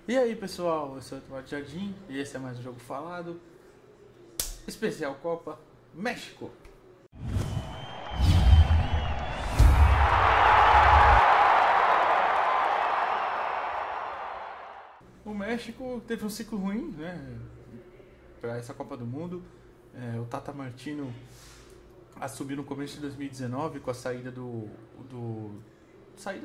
E aí pessoal, eu sou o Eduardo Jardim e esse é mais um jogo falado, especial Copa México. O México teve um ciclo ruim, né, para essa Copa do Mundo. O Tata Martino assumiu no começo de 2019 com a saída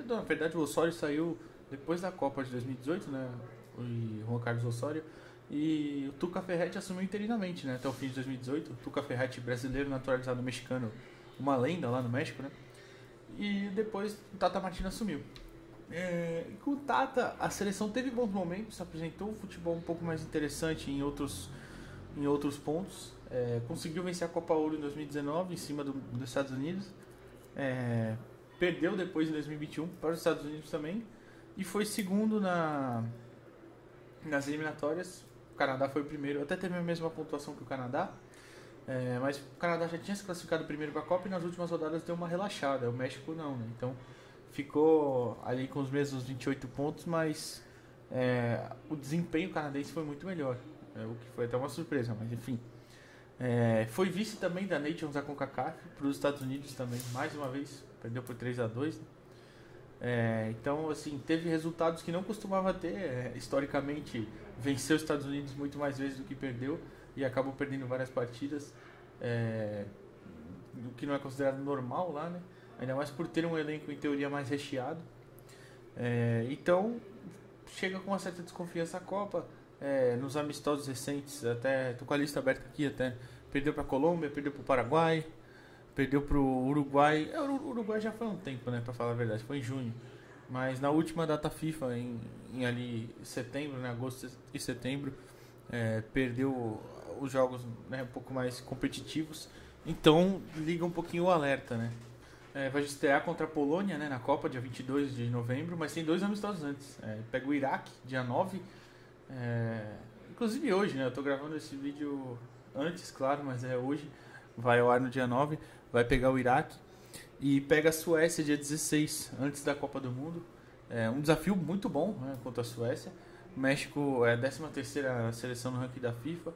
na verdade o Osório saiu depois da Copa de 2018, né, o Juan Carlos Osório. E o Tuca Ferretti assumiu interinamente, né, até o fim de 2018. O Tuca Ferretti, brasileiro naturalizado mexicano, uma lenda lá no México, né? E depois o Tata Martino assumiu. Com o Tata, a seleção teve bons momentos, apresentou um futebol um pouco mais interessante em outros pontos. Conseguiu vencer a Copa Ouro em 2019 em cima dos Estados Unidos. É, Perdeu depois em 2021 para os Estados Unidos também. E foi segundo nas eliminatórias. O Canadá foi o primeiro, até teve a mesma pontuação que o Canadá. Mas o Canadá já tinha se classificado primeiro para a Copa e nas últimas rodadas deu uma relaxada. O México não, né? Então ficou ali com os mesmos 28 pontos, mas o desempenho canadense foi muito melhor. O que foi até uma surpresa, mas enfim. Foi vice também da Nations da CONCACAF para os Estados Unidos também, mais uma vez. Perdeu por 3-2. Né? Então, assim, teve resultados que não costumava ter. Historicamente, venceu os Estados Unidos muito mais vezes do que perdeu e acabou perdendo várias partidas. É, o que não é considerado normal lá, né? Ainda mais por ter um elenco em teoria mais recheado. Então chega com uma certa desconfiança a Copa. Nos amistosos recentes, até tô com a lista aberta aqui, até perdeu para Colômbia, perdeu para o Paraguai, perdeu para o Uruguai. O Uruguai já foi há um tempo, né? Para falar a verdade, foi em junho. Mas na última data FIFA, em ali setembro, né, agosto e setembro, perdeu os jogos, né, um pouco mais competitivos. Então liga um pouquinho o alerta, né? Vai estrear contra a Polônia, né, na Copa, dia 22 de novembro, mas tem dois amistosos antes. Pega o Iraque, dia 9. Inclusive hoje, né? Eu tô gravando esse vídeo antes, claro, mas é hoje. Vai ao ar no dia 9. Vai pegar o Iraque. E pega a Suécia, dia 16, antes da Copa do Mundo. Um desafio muito bom, né, contra a Suécia. O México é a 13ª seleção no ranking da FIFA.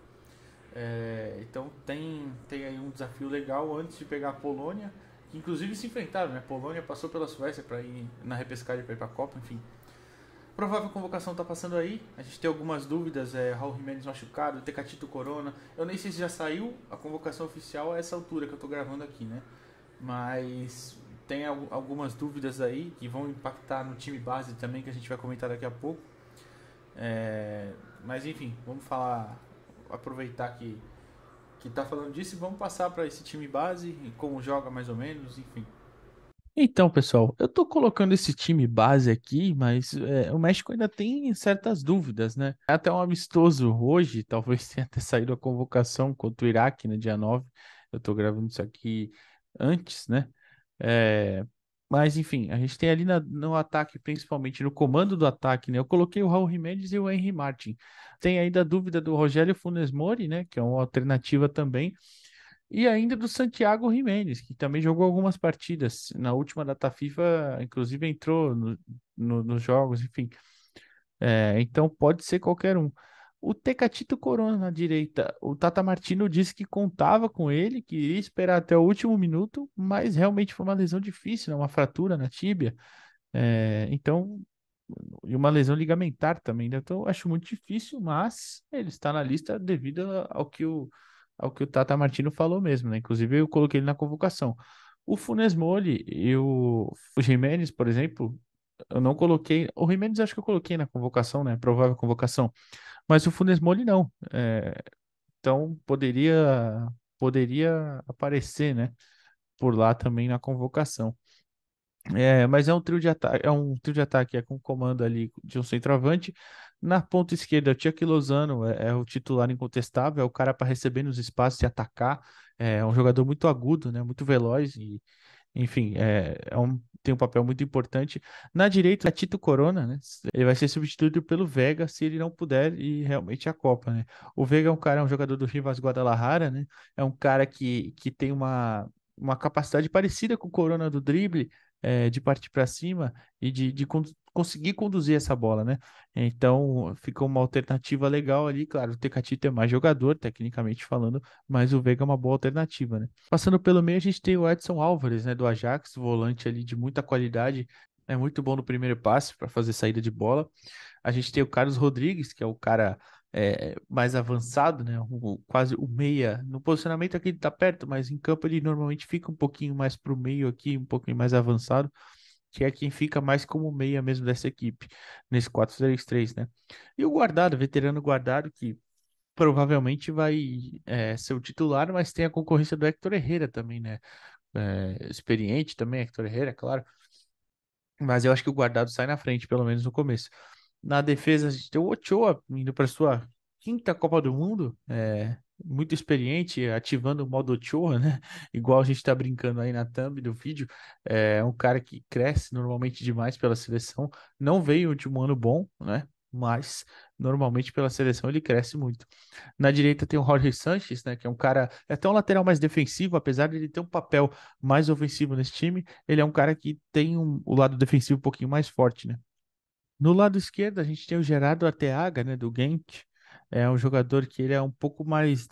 Então tem aí um desafio legal antes de pegar a Polônia, que inclusive se enfrentaram, né? A Polônia passou pela Suécia para ir na repescagem para ir para a Copa, enfim. Provável convocação tá passando aí. A gente tem algumas dúvidas, Raul Jiménez machucado, Tecatito Corona. Eu nem sei se já saiu a convocação oficial a essa altura que eu tô gravando aqui, né? Mas tem algumas dúvidas aí que vão impactar no time base também, que a gente vai comentar daqui a pouco. Mas enfim, vamos falar, aproveitar que tá falando disso e vamos passar para esse time base e como joga mais ou menos, enfim. Então, pessoal, eu tô colocando esse time base aqui, mas o México ainda tem certas dúvidas, né? É até um amistoso hoje, talvez tenha até saído a convocação contra o Iraque no dia 9. Eu tô gravando isso aqui antes, né? É, mas enfim, a gente tem ali no ataque, principalmente no comando do ataque, né? Eu coloquei o Raul Jiménez e o Henry Martin. Tem ainda a dúvida do Rogério Funes Mori, né? Que é uma alternativa também. E ainda do Santiago Jiménez, que também jogou algumas partidas. Na última data FIFA, inclusive entrou nos jogos, enfim. Então pode ser qualquer um. O Tecatito Corona na direita, o Tata Martino disse que contava com ele, que iria esperar até o último minuto, mas realmente foi uma lesão difícil, né? Uma fratura na tíbia. Então, e uma lesão ligamentar também, né? Então, eu acho muito difícil, mas ele está na lista devido ao que o Tata Martino falou mesmo, né? Inclusive, eu coloquei ele na convocação. O Funes Mori e o Gimenez, por exemplo, eu não coloquei. O Gimenez acho que eu coloquei na convocação, né? Provável convocação. Mas o Funes Mori não. Então, poderia aparecer, né? Por lá também na convocação. Mas é um trio de ataque, com comando ali de um centroavante. Na ponta esquerda, o Chucky Lozano é o titular incontestável, é o cara para receber nos espaços e atacar. É um jogador muito agudo, né? Muito veloz e, enfim, tem um papel muito importante. Na direita, é Tito Corona, né? Ele vai ser substituído pelo Vega se ele não puder ir realmente à Copa, né? O Vega é um jogador do Chivas Guadalajara, né? É um cara que tem uma capacidade parecida com o Corona do drible, de partir para cima e de conseguir conduzir essa bola, né? Então, fica uma alternativa legal ali. Claro, o Tecatito é mais jogador, tecnicamente falando, mas o Veiga é uma boa alternativa, né? Passando pelo meio, a gente tem o Edson Álvares, né, do Ajax, volante ali de muita qualidade. É muito bom no primeiro passe para fazer saída de bola. A gente tem o Carlos Rodrigues, que é o cara mais avançado, né? Quase o meia. No posicionamento aqui ele tá perto, mas em campo ele normalmente fica um pouquinho mais pro meio aqui, um pouquinho mais avançado, que é quem fica mais como meia mesmo dessa equipe, nesse 4-3-3, né? E o guardado, veterano guardado, que provavelmente vai ser o titular, mas tem a concorrência do Héctor Herrera também, né? Experiente também, Héctor Herrera, claro. Mas eu acho que o guardado sai na frente, pelo menos no começo. Na defesa, a gente tem o Ochoa indo para sua quinta Copa do Mundo, muito experiente, ativando o modo Ochoa, né? Igual a gente está brincando aí na thumb do vídeo. É um cara que cresce normalmente demais pela seleção. Não veio o último ano bom, né? Mas normalmente pela seleção ele cresce muito. Na direita tem o Jorge Sanches, né? Que é um cara, é até um lateral mais defensivo, apesar de ele ter um papel mais ofensivo nesse time, ele é um cara que tem o lado defensivo um pouquinho mais forte, né? No lado esquerdo, a gente tem o Gerardo Arteaga, né, do Genk. É um jogador que ele é um pouco mais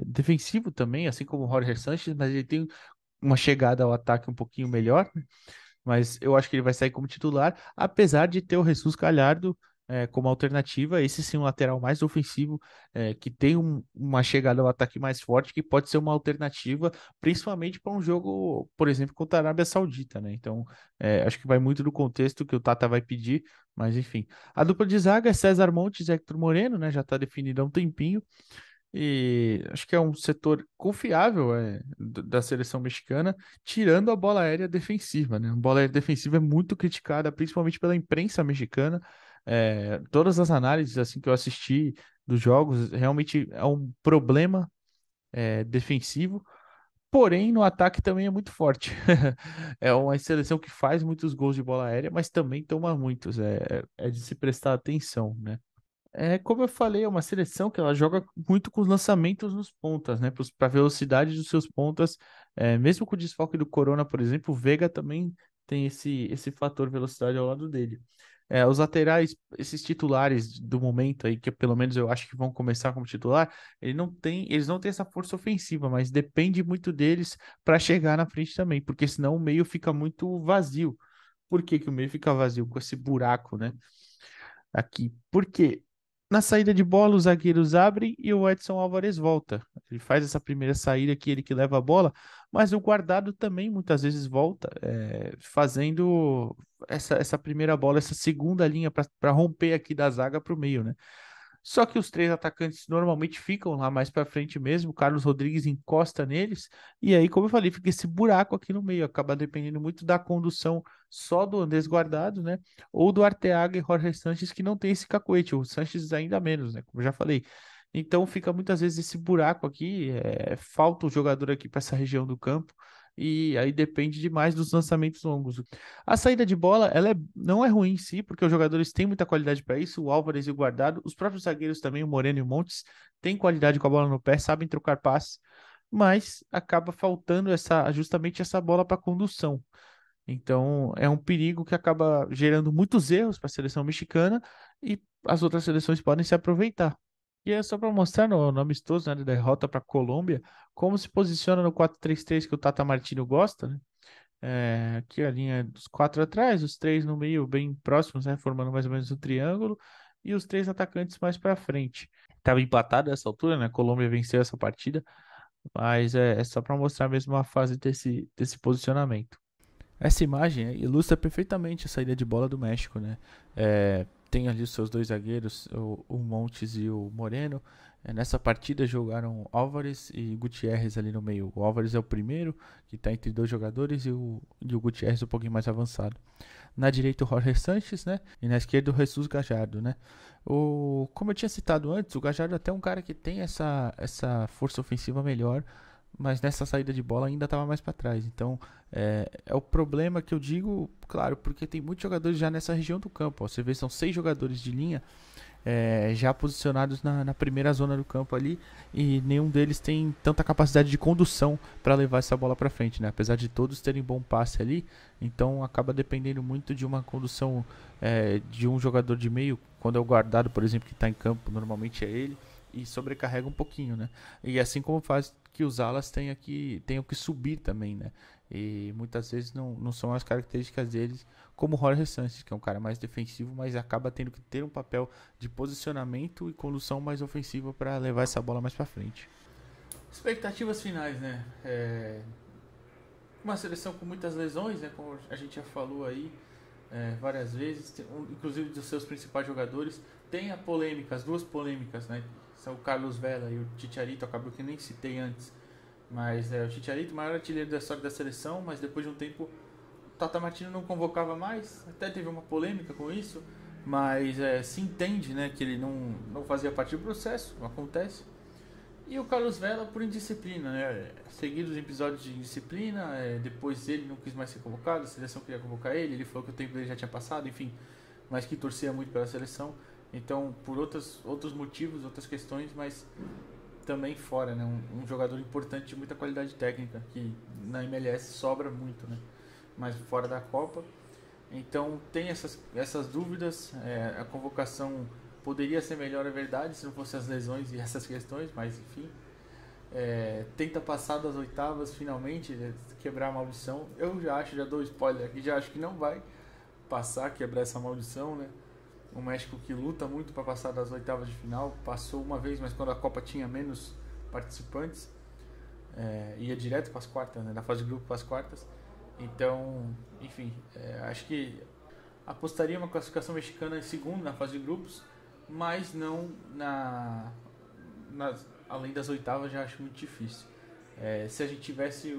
defensivo também, assim como o Jorge Sanches, mas ele tem uma chegada ao ataque um pouquinho melhor, né? Mas eu acho que ele vai sair como titular, apesar de ter o Jesus Galhardo como alternativa. Esse sim, um lateral mais ofensivo, que tem uma chegada ao ataque mais forte, que pode ser uma alternativa, principalmente para um jogo, por exemplo, contra a Arábia Saudita, né? Então, acho que vai muito do contexto que o Tata vai pedir, mas enfim. A dupla de zaga é César Montes e Héctor Moreno, né? Já está definida há um tempinho. E acho que é um setor confiável da seleção mexicana, tirando a bola aérea defensiva, né? A bola aérea defensiva é muito criticada, principalmente pela imprensa mexicana. Todas as análises assim que eu assisti dos jogos, realmente é um problema defensivo, porém no ataque também é muito forte. É uma seleção que faz muitos gols de bola aérea, mas também toma muitos. É de se prestar atenção, né? Como eu falei, é uma seleção que ela joga muito com os lançamentos nos pontas, né? Para a velocidade dos seus pontas. Mesmo com o desfalque do Corona, por exemplo, o Veiga também tem esse fator velocidade ao lado dele. Os laterais, esses titulares do momento aí, que pelo menos eu acho que vão começar como titular, eles não têm essa força ofensiva, mas depende muito deles para chegar na frente também, porque senão o meio fica muito vazio. Por que que o meio fica vazio? Com esse buraco, né? Aqui. Porque na saída de bola, os zagueiros abrem e o Edson Álvares volta. Ele faz essa primeira saída aqui, ele que leva a bola, mas o guardado também muitas vezes volta, fazendo essa primeira bola, essa segunda linha para romper aqui da zaga para o meio, né? Só que os três atacantes normalmente ficam lá mais para frente mesmo. O Carlos Rodrigues encosta neles. E aí, como eu falei, fica esse buraco aqui no meio. Acaba dependendo muito da condução só do Andrés Guardado, né? Ou do Arteaga e Jorge Sanches, que não tem esse cacuete. O Sanches ainda menos, né? Como eu já falei. Então fica muitas vezes esse buraco aqui. Falta o jogador aqui para essa região do campo. E aí depende demais dos lançamentos longos. A saída de bola, não é ruim em si, porque os jogadores têm muita qualidade para isso, o Álvares e o Guardado, os próprios zagueiros também, o Moreno e o Montes, têm qualidade com a bola no pé, sabem trocar passes, mas acaba faltando justamente essa bola para condução. Então, é um perigo que acaba gerando muitos erros para a seleção mexicana e as outras seleções podem se aproveitar. E é só para mostrar no amistoso, né, da derrota para a Colômbia, como se posiciona no 4-3-3 que o Tata Martino gosta, né? Aqui a linha dos quatro atrás, os três no meio bem próximos, né, formando mais ou menos um triângulo, e os três atacantes mais para frente. Estava empatado nessa altura, né? A Colômbia venceu essa partida, mas é só para mostrar mesmo a fase desse posicionamento. Essa imagem ilustra perfeitamente a saída de bola do México, né? Tem ali os seus dois zagueiros, o Montes e o Moreno. Nessa partida jogaram Álvares e Gutierrez ali no meio. O Álvares é o primeiro, que está entre dois jogadores, e o Gutierrez um pouquinho mais avançado. Na direita o Jorge Sanches, né? E na esquerda o Jesus Gajardo, né? Como eu tinha citado antes, o Gajardo é até um cara que tem essa força ofensiva melhor, mas nessa saída de bola ainda estava mais para trás. Então, é o problema que eu digo, claro, porque tem muitos jogadores já nessa região do campo. Ó. Você vê, são 6 jogadores de linha. já posicionados na primeira zona do campo ali, e nenhum deles tem tanta capacidade de condução para levar essa bola para frente, né? Apesar de todos terem bom passe ali, então acaba dependendo muito de uma condução de um jogador de meio, quando é o guardado, por exemplo, que está em campo, normalmente é ele, e sobrecarrega um pouquinho, né? E assim como faz que os alas tenham que subir também, né? E muitas vezes não são as características deles, como o Jorge Sanches, que é um cara mais defensivo, mas acaba tendo que ter um papel de posicionamento e condução mais ofensiva para levar essa bola mais para frente. Expectativas finais, né? Uma seleção com muitas lesões, né? Como a gente já falou aí várias vezes, inclusive dos seus principais jogadores. Tem a polêmica, as duas polêmicas, né? São o Carlos Vela e o Chicharito, acabou que nem citei antes. Mas o Chicharito, maior artilheiro da história da seleção, mas depois de um tempo o Tata Martino não convocava mais, até teve uma polêmica com isso, mas se entende, né, que ele não fazia parte do processo, não acontece. E o Carlos Vela por indisciplina, né, seguidos episódios de indisciplina, depois ele não quis mais ser convocado, a seleção queria convocar ele falou que o tempo dele já tinha passado, enfim, mas que torcia muito pela seleção, então por outros motivos, outras questões, mas também fora, né, um jogador importante de muita qualidade técnica, que na MLS sobra muito, né, mas fora da Copa. Então tem essas dúvidas. A convocação poderia ser melhor, é verdade, se não fosse as lesões e essas questões, mas enfim. Tenta passar das oitavas finalmente, quebrar a maldição. Eu já acho, já dou spoiler aqui, já acho que não vai passar, quebrar essa maldição, né? O México que luta muito para passar das oitavas de final, passou uma vez, mas quando a Copa tinha menos participantes, ia direto para as quartas, né? Da fase de grupo para as quartas. Então, enfim, acho que apostaria uma classificação mexicana em segundo na fase de grupos, mas não além das oitavas, já acho muito difícil. Se a gente tivesse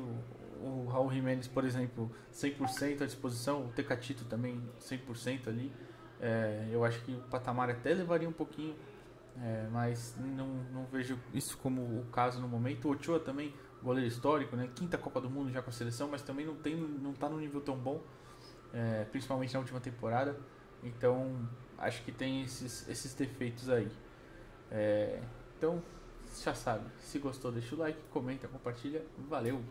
o Raul Jiménez, por exemplo, 100% à disposição, o Tecatito também 100% ali, eu acho que o patamar até levaria um pouquinho, mas não vejo isso como o caso no momento. O Ochoa também, goleiro histórico, né? Quinta Copa do Mundo já com a seleção, mas também não está num nível tão bom, principalmente na última temporada. Então acho que tem esses defeitos aí. Então já sabe, se gostou deixa o like, comenta, compartilha, valeu!